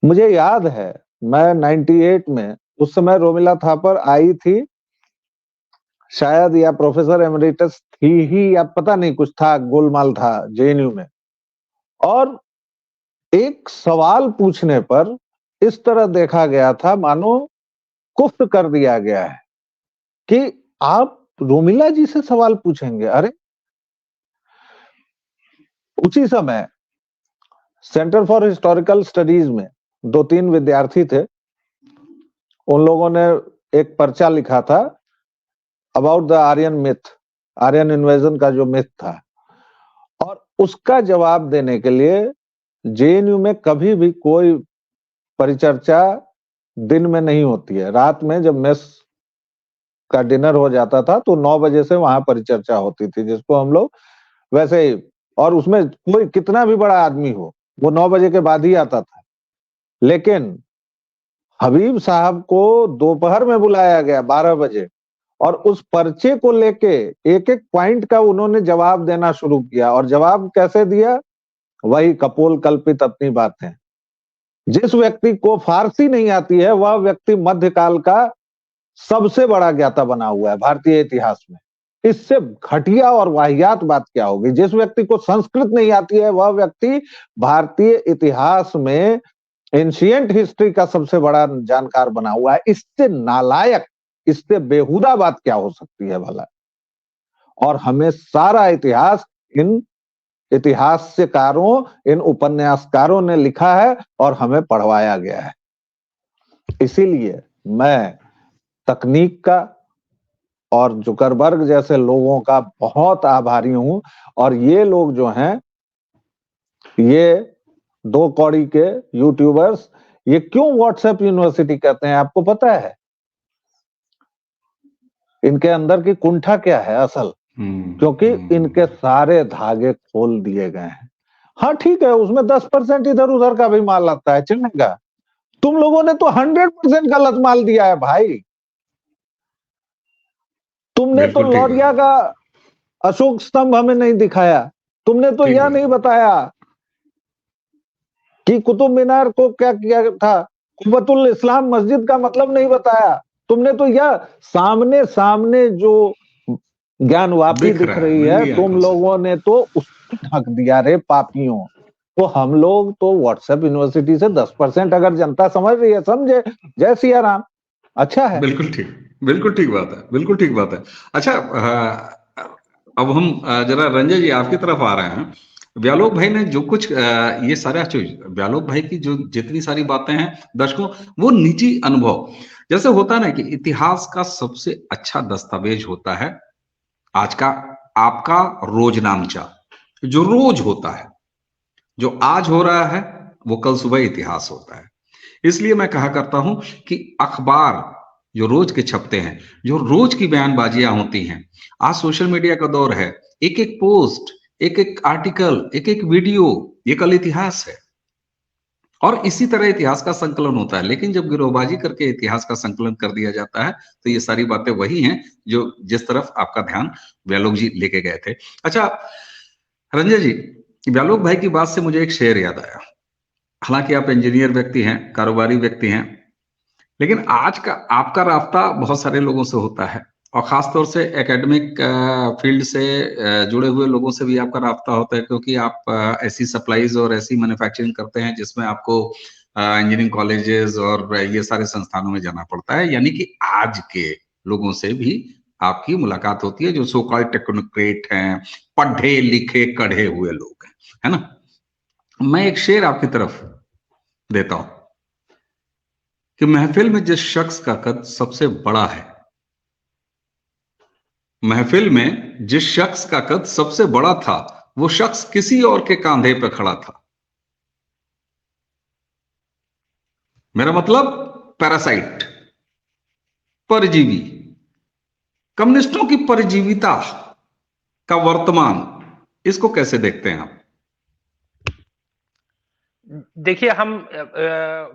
मुझे याद है, मैं 98 में, उस समय रोमिला थापर आई थी शायद, या प्रोफेसर एमरिटस थी ही, या पता नहीं, कुछ था, गोलमाल था जेएनयू में। और एक सवाल पूछने पर इस तरह देखा गया था मानो कुफ्र कर दिया गया है कि आप रोमिला जी से सवाल पूछेंगे। अरे उसी समय सेंटर फॉर हिस्टोरिकल स्टडीज में 2-3 विद्यार्थी थे, उन लोगों ने एक पर्चा लिखा था about the Aryan myth, Aryan invasion का जो मिथ था, और उसका जवाब देने के लिए जेएनयू में कभी भी कोई परिचर्चा दिन में नहीं होती है। रात में जब मेस का डिनर हो जाता था तो 9 बजे से वहां परिचर्चा होती थी, जिसको हम लोग वैसे ही, और उसमें कोई कितना भी बड़ा आदमी हो वो 9 बजे के बाद ही आता था। लेकिन हबीब साहब को दोपहर में बुलाया गया 12 बजे, और उस पर्चे को लेके एक एक पॉइंट का उन्होंने जवाब देना शुरू किया। और जवाब कैसे दिया? वही कपोल कल्पित अपनी बातें। जिस व्यक्ति को फारसी नहीं आती है वह व्यक्ति मध्यकाल का सबसे बड़ा ज्ञाता बना हुआ है भारतीय इतिहास में। इससे घटिया और वाहियात बात क्या होगी? जिस व्यक्ति को संस्कृत नहीं आती है वह व्यक्ति भारतीय इतिहास में एंशिएंट हिस्ट्री का सबसे बड़ा जानकार बना हुआ है। इससे नालायक, इससे बेहुदा बात क्या हो सकती है भला? और हमें सारा इतिहास इन इतिहासकारों, इन उपन्यासकारों ने लिखा है और हमें पढ़वाया गया है। इसीलिए मैं तकनीक का और जुकरबर्ग जैसे लोगों का बहुत आभारी हूं। और ये लोग जो हैं, ये 2 कौड़ी के यूट्यूबर्स, ये क्यों व्हाट्सएप यूनिवर्सिटी कहते हैं आपको पता है? इनके अंदर की कुंठा क्या है असल? क्योंकि इनके सारे धागे खोल दिए गए हैं। हाँ ठीक है, उसमें 10% इधर उधर का भी माल आता है, चलेगा। तुम लोगों ने तो 100% गलत माल दिया है भाई। तुमने तो लौरिया का अशोक स्तंभ हमें नहीं दिखाया, तुमने तो यह नहीं बताया कि कुतुब मीनार को क्या किया था, कुब्बतुल इस्लाम मस्जिद का मतलब नहीं बताया। तुमने तो यह सामने सामने जो ज्ञान वापी दिख रही है, तुम लोगों ने तो उसको ढक दिया रे पापियों। तो हम लोग तो व्हाट्सएप यूनिवर्सिटी से 10% अगर जनता समझ रही है, समझे, जय सिया राम, अच्छा है। बिल्कुल ठीक, बिल्कुल ठीक बात है, बिल्कुल ठीक बात है। अच्छा, अब हम जरा रंजय जी आपकी तरफ आ रहे हैं। व्यालोक भाई ने जो कुछ ये सारा चीज, व्यालोक भाई की जो जितनी सारी बातें हैं दर्शकों, वो निजी अनुभव जैसे होता है ना, कि इतिहास का सबसे अच्छा दस्तावेज होता है आज का आपका रोजनामचा, जो रोज होता है, जो आज हो रहा है वो कल सुबह इतिहास होता है। इसलिए मैं कहा करता हूं कि अखबार जो रोज के छपते हैं, जो रोज की बयानबाजियां होती हैं, आज सोशल मीडिया का दौर है, एक एक पोस्ट, एक एक आर्टिकल, एक एक वीडियो, ये कल इतिहास है। और इसी तरह इतिहास का संकलन होता है। लेकिन जब गिरोहबाजी करके इतिहास का संकलन कर दिया जाता है तो ये सारी बातें वही हैं जो जिस तरफ आपका ध्यान व्यालोक जी लेके गए थे। अच्छा रंजय जी, व्यालोक भाई की बात से मुझे एक शेर याद आया। हालांकि आप इंजीनियर व्यक्ति हैं, कारोबारी व्यक्ति हैं, लेकिन आज का आपका रास्ता बहुत सारे लोगों से होता है, और खासतौर से एकेडमिक फील्ड से जुड़े हुए लोगों से भी आपका रास्ता होता है, क्योंकि आप ऐसी सप्लाईज और ऐसी मैन्युफैक्चरिंग करते हैं जिसमें आपको इंजीनियरिंग कॉलेजेस और ये सारे संस्थानों में जाना पड़ता है। यानी कि आज के लोगों से भी आपकी मुलाकात होती है, जो सो कॉल्ड टेक्नोक्रेट हैं, पढ़े लिखे कढ़े हुए लोग हैं, है ना। मैं एक शेर आपकी तरफ देता हूं कि महफिल में जिस शख्स का कद सबसे बड़ा है, महफिल में जिस शख्स का कद सबसे बड़ा था, वो शख्स किसी और के कांधे पर खड़ा था। मेरा मतलब पैरासाइट, परजीवी। कम्युनिस्टों की परजीविता का वर्तमान, इसको कैसे देखते हैं आप? देखिए, हम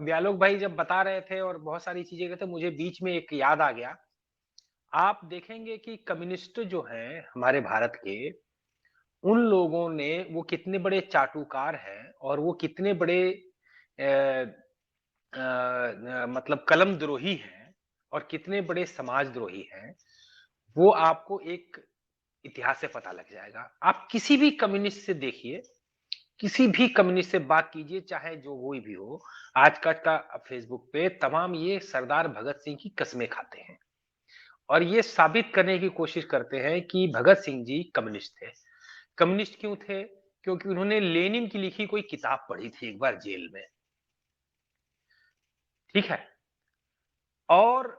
व्यालोक भाई जब बता रहे थे और बहुत सारी चीजें कहते, मुझे बीच में एक याद आ गया। आप देखेंगे कि कम्युनिस्ट जो हैं हमारे भारत के, उन लोगों ने, वो कितने बड़े चाटुकार हैं और वो कितने बड़े मतलब कलमद्रोही हैं और कितने बड़े समाजद्रोही हैं, वो आपको एक इतिहास से पता लग जाएगा। आप किसी भी कम्युनिस्ट से देखिए, किसी भी कम्युनिस्ट से बात कीजिए, चाहे जो कोई भी हो। आजकल का फेसबुक पे तमाम ये सरदार भगत सिंह की कस्में खाते हैं और ये साबित करने की कोशिश करते हैं कि भगत सिंह जी कम्युनिस्ट थे। कम्युनिस्ट क्यों थे? क्योंकि उन्होंने लेनिन की लिखी कोई किताब पढ़ी थी एक बार जेल में, ठीक है। और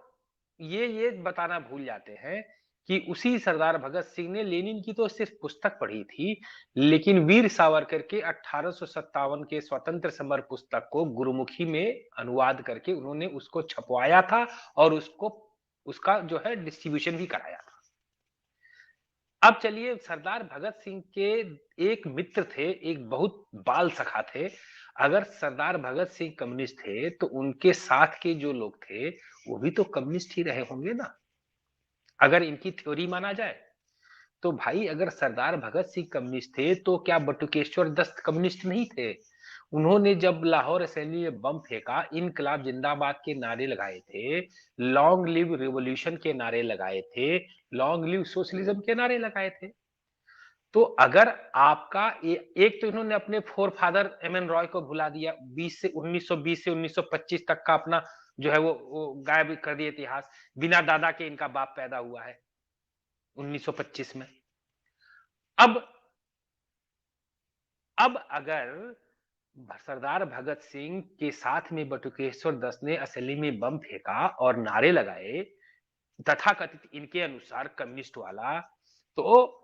ये बताना भूल जाते हैं कि उसी सरदार भगत सिंह ने लेनिन की तो सिर्फ पुस्तक पढ़ी थी, लेकिन वीर सावरकर के 1857 के स्वतंत्र समर पुस्तक को गुरुमुखी में अनुवाद करके उन्होंने उसको छपवाया था और उसका जो है डिस्ट्रीब्यूशन भी कराया था। अब चलिए, सरदार भगत सिंह के एक मित्र थे, एक बहुत बाल सखा थे। अगर सरदार भगत सिंह कम्युनिस्ट थे तो उनके साथ के जो लोग थे वो भी तो कम्युनिस्ट ही रहे होंगे ना, अगर इनकी थ्योरी माना जाए तो। भाई अगर सरदार भगत सिंह कम्युनिस्ट थे तो क्या बटुकेश्वर दत्त कम्युनिस्ट नहीं थे? उन्होंने जब लाहौर असेंबली में बम फेंका, इनकलाब जिंदाबाद के नारे लगाए थे, लॉन्ग लिव रिवॉल्यूशन के नारे लगाए थे, लॉन्ग लिव सोशलिज्म के नारे लगाए थे। तो अगर आपका एक तो इन्होंने अपने forefather M N Roy को भुला दिया, 1920 से 1925 तक का अपना जो है वो गायब कर दिया इतिहास। बिना दादा के इनका बाप पैदा हुआ है 1925 में। अब अगर सरदार भगत सिंह के साथ में बटुकेश्वर दत्त ने असेंबली में बम फेंका और नारे लगाए तथाकथित इनके अनुसार कम्युनिस्ट वाला, तो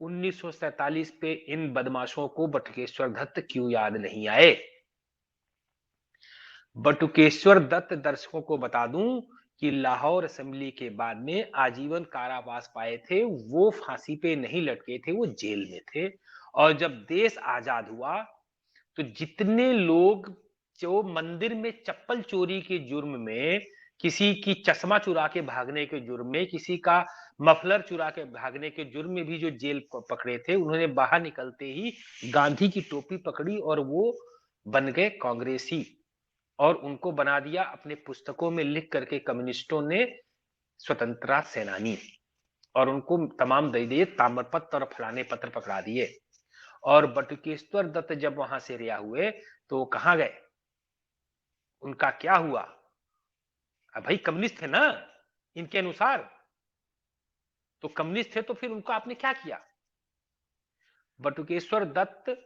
1947 पे इन बदमाशों को बटुकेश्वर दत्त क्यों याद नहीं आए? बटुकेश्वर दत्त दर्शकों को बता दूं कि लाहौर असेंबली के बाद में आजीवन कारावास पाए थे, वो फांसी पे नहीं लटके थे, वो जेल में थे। और जब देश आजाद हुआ तो जितने लोग जो मंदिर में चप्पल चोरी के जुर्म में, किसी की चश्मा चुरा के भागने के जुर्म में, किसी का मफलर चुरा के भागने के जुर्म में भी जो जेल पकड़े थे, उन्होंने बाहर निकलते ही गांधी की टोपी पकड़ी और वो बन गए कांग्रेसी, और उनको बना दिया अपने पुस्तकों में लिख करके कम्युनिस्टों ने स्वतंत्रता सेनानी, और उनको तमाम दे दिए ताम्रपत्र और फलाने पत्र पकड़ा दिए। और बटुकेश्वर दत्त जब वहां से रिहा हुए तो कहां गए? उनका क्या हुआ? भाई कम्युनिस्ट थे ना इनके अनुसार, तो कम्युनिस्ट थे तो फिर उनको आपने क्या किया? बटुकेश्वर दत्त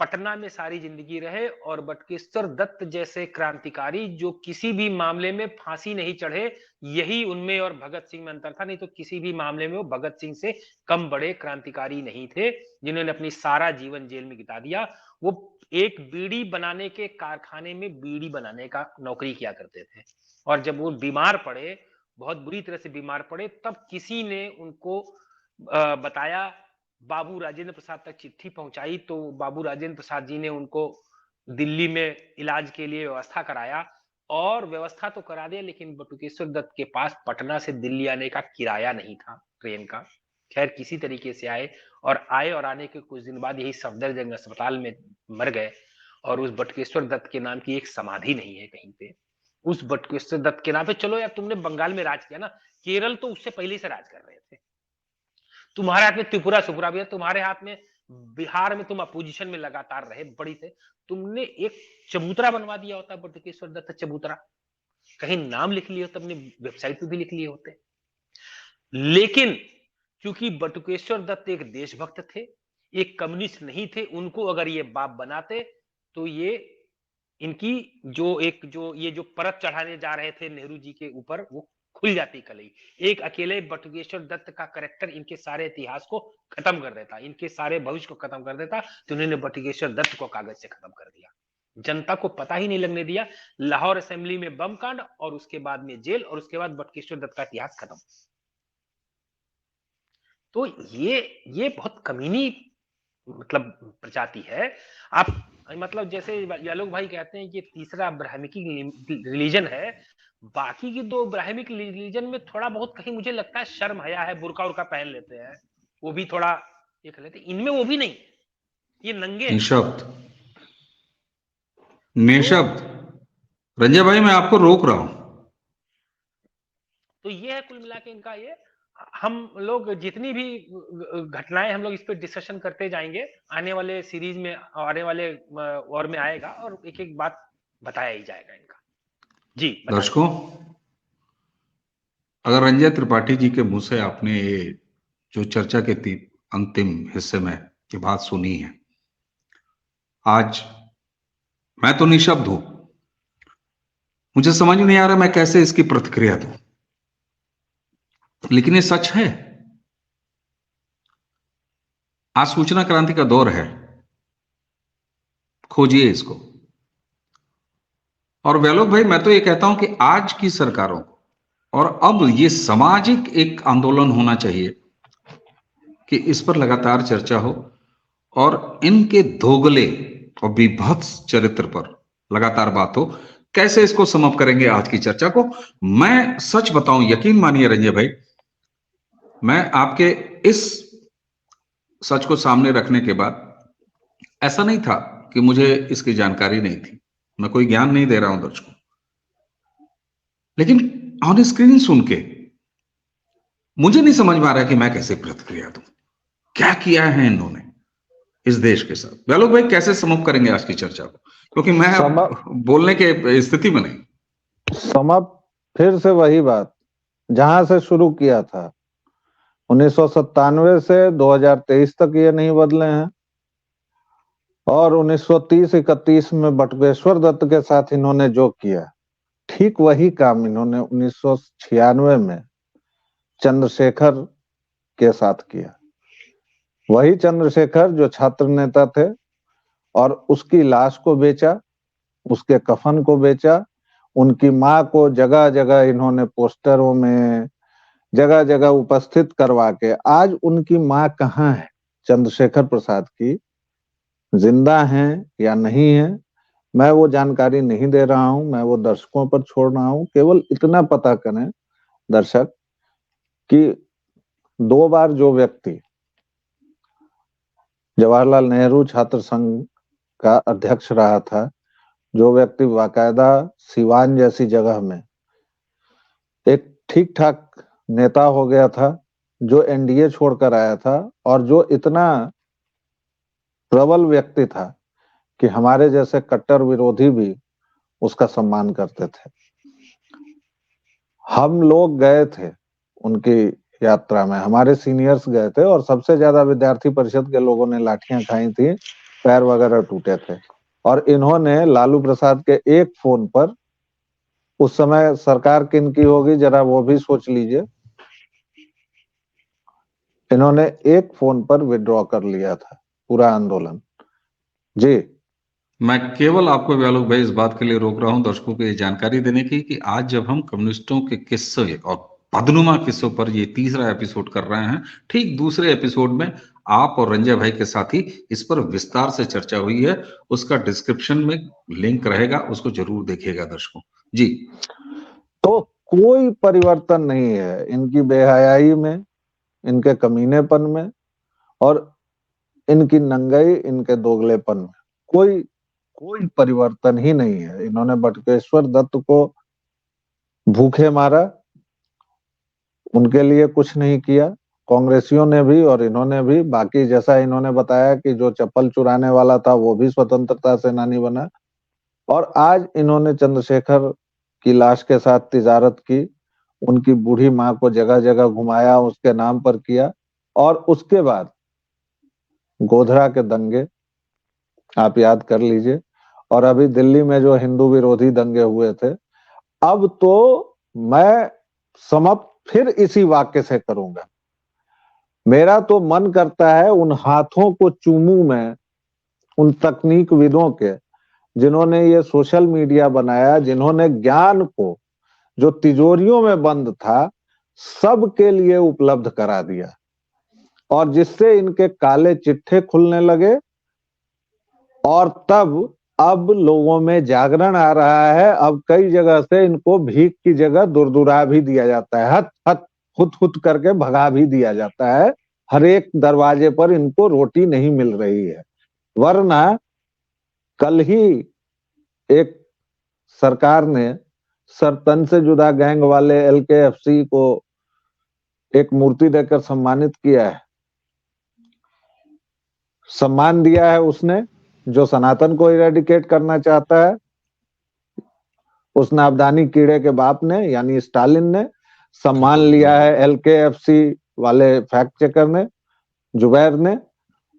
पटना में सारी जिंदगी रहे, और बटुकेश्वर दत्त जैसे क्रांतिकारी जो किसी भी मामले में फांसी नहीं चढ़े, यही उनमें और भगत सिंह में अंतर था। नहीं तो किसी भी मामले में वो भगत सिंह से कम बड़े क्रांतिकारी नहीं थे, जिन्होंने अपनी सारा जीवन जेल में बिता दिया। वो एक बीड़ी बनाने के कारखाने में बीड़ी बनाने का नौकरी किया करते थे, और जब वो बीमार पड़े, बहुत बुरी तरह से बीमार पड़े, तब किसी ने उनको बताया, बाबू राजेंद्र प्रसाद तक चिट्ठी पहुंचाई, तो बाबू राजेंद्र प्रसाद जी ने उनको दिल्ली में इलाज के लिए व्यवस्था कराया, और व्यवस्था तो करा दिया, लेकिन बटुकेश्वर दत्त के पास पटना से दिल्ली आने का किराया नहीं था ट्रेन का। खैर किसी तरीके से आए, और आने के कुछ दिन बाद यही सफदरजंग अस्पताल में मर गए। और उस बटुकेश्वर दत्त के नाम की एक समाधि नहीं है कहीं पे। उस बटुकेश्वर दत्त के नाम पे, चलो यार तुमने बंगाल में राज किया ना, केरल तो उससे पहले से राज कर रहे थे। तुम्हारे हाथ में त्रिपुरा सुपुरा भी है, तुम्हारे हाथ में बिहार में तुम अपोजिशन में लगातार रहे, बड़ी थे। तुमने एक चबूतरा बनवा दिया होता, बटुकेश्वर दत्त चबूतरा, कहीं नाम लिख लिए होते, अपनी वेबसाइट पे भी लिख लिए होते। लेकिन क्योंकि बटुकेश्वर दत्त एक देशभक्त थे, एक कम्युनिस्ट नहीं थे, उनको अगर ये बाप बनाते तो ये इनकी जो परत चढ़ाने जा रहे थे नेहरू जी के ऊपर, वो खुल जाती कलई। एक अकेले बटुकेश्वर दत्त का कैरेक्टर इनके सारे इतिहास को खत्म कर देता, इनके सारे भविष्य को खत्म कर देता। तो उन्होंने बटुकेश्वर दत्त को कागज से खत्म कर दिया, जनता को पता ही नहीं लगने दिया। लाहौर असेंबली में बम कांड, और उसके बाद में जेल, और उसके बाद बटुकेश्वर दत्त का इतिहास खत्म। तो ये बहुत कमीनी मतलब प्रजाति है। आप मतलब जैसे यालोक भाई कहते हैं कि तीसरा ब्राह्मणिक रिलीजन है, बाकी की दो ब्राह्मणिक रिलीजन में थोड़ा बहुत कहीं मुझे लगता है शर्म हया है, बुर्का उर्का पहन लेते हैं, वो भी थोड़ा ये कर लेते, इनमें वो भी नहीं, ये नंगे निशब्द रंजय भाई मैं आपको रोक रहा हूं। तो ये है कुल मिला के इनका ये। हम लोग जितनी भी घटनाएं हम लोग इस पे डिस्कशन करते जाएंगे, आने वाले सीरीज में, आने वाले और में आएगा, और एक एक बात बताया ही जाएगा इनका। जी दर्शकों, अगर रंजय त्रिपाठी जी के मुंह से आपने जो चर्चा के अंतिम हिस्से में ये बात सुनी है, आज मैं तो निशब्द हूं, मुझे समझ नहीं आ रहा मैं कैसे इसकी प्रतिक्रिया दूं, लेकिन ये सच है। आज सूचना क्रांति का दौर है, खोजिए इसको। और वैलोक भाई, मैं तो ये कहता हूं कि आज की सरकारों को और अब ये सामाजिक एक आंदोलन होना चाहिए कि इस पर लगातार चर्चा हो और इनके दोगले और विभत्स चरित्र पर लगातार बात हो। कैसे इसको समाप्त करेंगे आज की चर्चा को? मैं सच बताऊं, यकीन मानिए रंजय भाई, मैं आपके इस सच को सामने रखने के बाद, ऐसा नहीं था कि मुझे इसकी जानकारी नहीं थी, मैं कोई ज्ञान नहीं दे रहा हूं दर्शकों, लेकिन ऑन स्क्रीन सुन के मुझे नहीं समझ में आ रहा कि मैं कैसे प्रतिक्रिया दूं। क्या किया है इन्होंने इस देश के साथ? वैलोक भाई, कैसे समाप्त करेंगे आज की चर्चा को, क्योंकि मैं अब बोलने के स्थिति में नहीं। समाप्त फिर से वही बात जहां से शुरू किया था, 1997 से 2023 तक ये नहीं बदले हैं। और 1930-31 में बटुकेश्वर दत्त के साथ इन्होंने जो किया, ठीक वही काम इन्होंने 1996 में चंद्रशेखर के साथ किया। वही चंद्रशेखर जो छात्र नेता थे और उसकी लाश को बेचा, उसके कफन को बेचा, उनकी मां को जगह जगह इन्होंने पोस्टरों में जगह जगह उपस्थित करवा के, आज उनकी मां कहाँ है चंद्रशेखर प्रसाद की, जिंदा हैं या नहीं है, मैं वो जानकारी नहीं दे रहा हूं, मैं वो दर्शकों पर छोड़ रहा हूं। केवल इतना पता करें दर्शक कि 2 बार जो व्यक्ति जवाहरलाल नेहरू छात्र संघ का अध्यक्ष रहा था, जो व्यक्ति बाकायदा सिवान जैसी जगह में एक ठीक ठाक नेता हो गया था, जो एनडीए छोड़कर आया था और जो इतना प्रबल व्यक्ति था कि हमारे जैसे कट्टर विरोधी भी उसका सम्मान करते थे। हम लोग गए थे उनकी यात्रा में, हमारे सीनियर्स गए थे और सबसे ज्यादा विद्यार्थी परिषद के लोगों ने लाठियां खाई थी, पैर वगैरह टूटे थे। और इन्होंने लालू प्रसाद के एक फोन पर, उस समय सरकार किन की होगी जरा वो भी सोच लीजिए, इन्होंने एक फोन पर विड्रॉ कर लिया था पूरा आंदोलन। जी, मैं केवल आपको वैलोक भाई इस बात के लिए रोक रहा हूं, दर्शकों को ये जानकारी देने की कि आज जब हम कम्युनिस्टों के किस्से और बदनुमा किस्सों पर ये तीसरा एपिसोड कर रहे हैं, ठीक दूसरे एपिसोड में आप और रंजय भाई के साथ ही इस पर विस्तार से चर्चा हुई है। उसका डिस्क्रिप्शन में लिंक रहेगा, उसको जरूर देखिएगा दर्शकों जी। तो कोई परिवर्तन नहीं है इनकी बेहयाई में, इनके कमीनेपन में और इनकी नंगाई, इनके दोगलेपन में कोई परिवर्तन ही नहीं है। इन्होंने बटुकेश्वर दत्त को भूखे मारा, उनके लिए कुछ नहीं किया, कांग्रेसियों ने भी और इन्होंने भी। बाकी जैसा इन्होंने बताया कि जो चप्पल चुराने वाला था वो भी स्वतंत्रता सेनानी बना, और आज इन्होंने चंद्रशेखर की लाश के साथ तिजारत की, उनकी बूढ़ी मां को जगह जगह घुमाया, उसके नाम पर किया। और उसके बाद गोधरा के दंगे आप याद कर लीजिए, और अभी दिल्ली में जो हिंदू विरोधी दंगे हुए थे। अब तो मैं समाप्त फिर इसी वाक्य से करूंगा, मेरा तो मन करता है उन हाथों को चूमूं मैं, उन तकनीकविदों के जिन्होंने ये सोशल मीडिया बनाया, जिन्होंने ज्ञान को जो तिजोरियों में बंद था सबके लिए उपलब्ध करा दिया, और जिससे इनके काले चिट्ठे खुलने लगे। और तब अब लोगों में जागरण आ रहा है, अब कई जगह से इनको भीख की जगह दुरदुरा भी दिया जाता है, हत हत हुत हुत करके भगा भी दिया जाता है। हर एक दरवाजे पर इनको रोटी नहीं मिल रही है। वरना कल ही एक सरकार ने सरतन से जुदा गैंग वाले LKFC को एक मूर्ति देकर सम्मानित किया है, सम्मान दिया है उसने, जो सनातन को इरेडिकेट करना चाहता है। उस नाबदानी कीड़े के बाप ने यानी स्टालिन ने सम्मान लिया है LKFC वाले फैक्ट चेकर ने, जुबैर ने,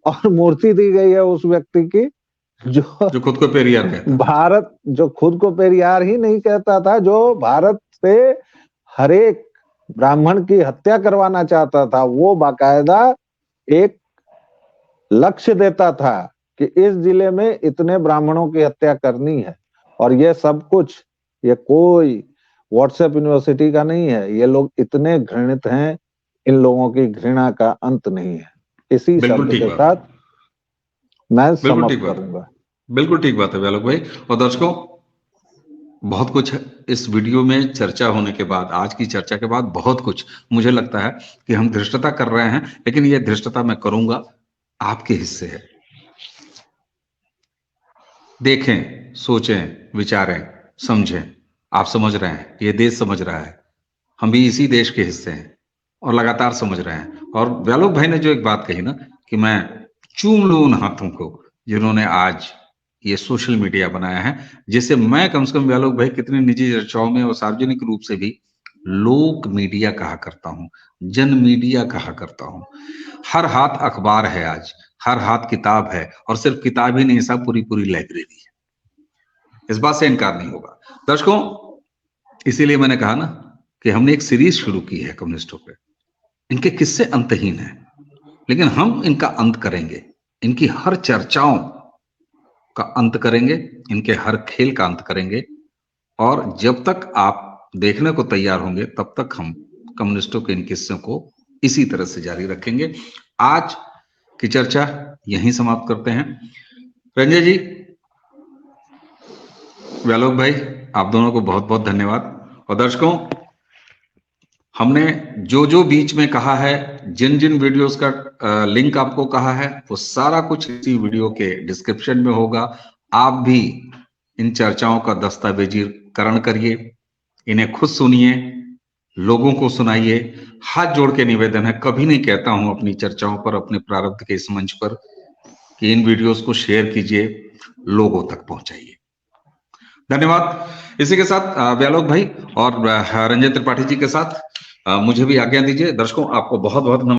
और मूर्ति दी गई है उस व्यक्ति की जो खुद को पेरियार कहता है। भारत जो खुद को पेरियार ही नहीं कहता था, जो भारत से हरेक ब्राह्मण की हत्या करवाना चाहता था, वो बाकायदा एक लक्ष्य देता था कि इस जिले में इतने ब्राह्मणों की हत्या करनी है। और ये सब कुछ, ये कोई व्हाट्सएप यूनिवर्सिटी का नहीं है, ये लोग इतने घृणित हैं, इन लोगों की घृणा का अंत नहीं है। इसी शब्द के साथ मैं समाप्त करूंगा। बिल्कुल ठीक बात है व्यालोक भाई। और दर्शकों, बहुत कुछ इस वीडियो में चर्चा होने के बाद, आज की चर्चा के बाद बहुत कुछ मुझे लगता है कि हम धृष्टता कर रहे हैं, लेकिन ये धृष्टता मैं करूंगा आपके हिस्से है। देखें, सोचें, विचारें, समझें। आप समझ रहे हैं, ये देश समझ रहा है, हम भी इसी देश के हिस्से हैं और लगातार समझ रहे हैं। और व्यालोक भाई ने जो एक बात कही ना कि मैं चूम लूं उन हाथों को जिन्होंने आज ये सोशल मीडिया बनाया है, जिसे मैं कम से कम व्यालोक भाई कितनी निजी चर्चाओं में और सार्वजनिक रूप से भी लोक मीडिया कहा करता हूं, जन मीडिया कहा करता हूं। हर हाथ अखबार है आज, हर हाथ किताब है, और सिर्फ किताब ही नहीं, सब पूरी पूरी लाइब्रेरी है। इस बात से इनकार नहीं होगा दर्शकों। इसीलिए मैंने कहा ना कि हमने एक सीरीज शुरू की है कम्युनिस्टों पे। इनके किस्से अंतहीन हैं, लेकिन हम इनका अंत करेंगे, इनकी हर चर्चाओं का अंत करेंगे, इनके हर खेल का अंत करेंगे। और जब तक आप देखने को तैयार होंगे, तब तक हम कम्युनिस्टों के इन किस्सों को इसी तरह से जारी रखेंगे। आज की चर्चा यहीं समाप्त करते हैं। रंजय जी, व्यालोक भाई, आप दोनों को बहुत बहुत धन्यवाद। और दर्शकों, हमने जो जो बीच में कहा है, जिन जिन वीडियोस का लिंक आपको कहा है, वो सारा कुछ इसी वीडियो के डिस्क्रिप्शन में होगा। आप भी इन चर्चाओं का दस्तावेजीकरण करिए, इन्हें खुद सुनिए, लोगों को सुनाइए। हाथ जोड़ के निवेदन है, कभी नहीं कहता हूं अपनी चर्चाओं पर, अपने प्रारब्ध के इस मंच पर, कि इन वीडियोस को शेयर कीजिए, लोगों तक पहुंचाइए। धन्यवाद। इसी के साथ व्यालोक भाई और रंजन त्रिपाठी जी के साथ मुझे भी आज्ञा दीजिए। दर्शकों, आपको बहुत बहुत नमस्कार।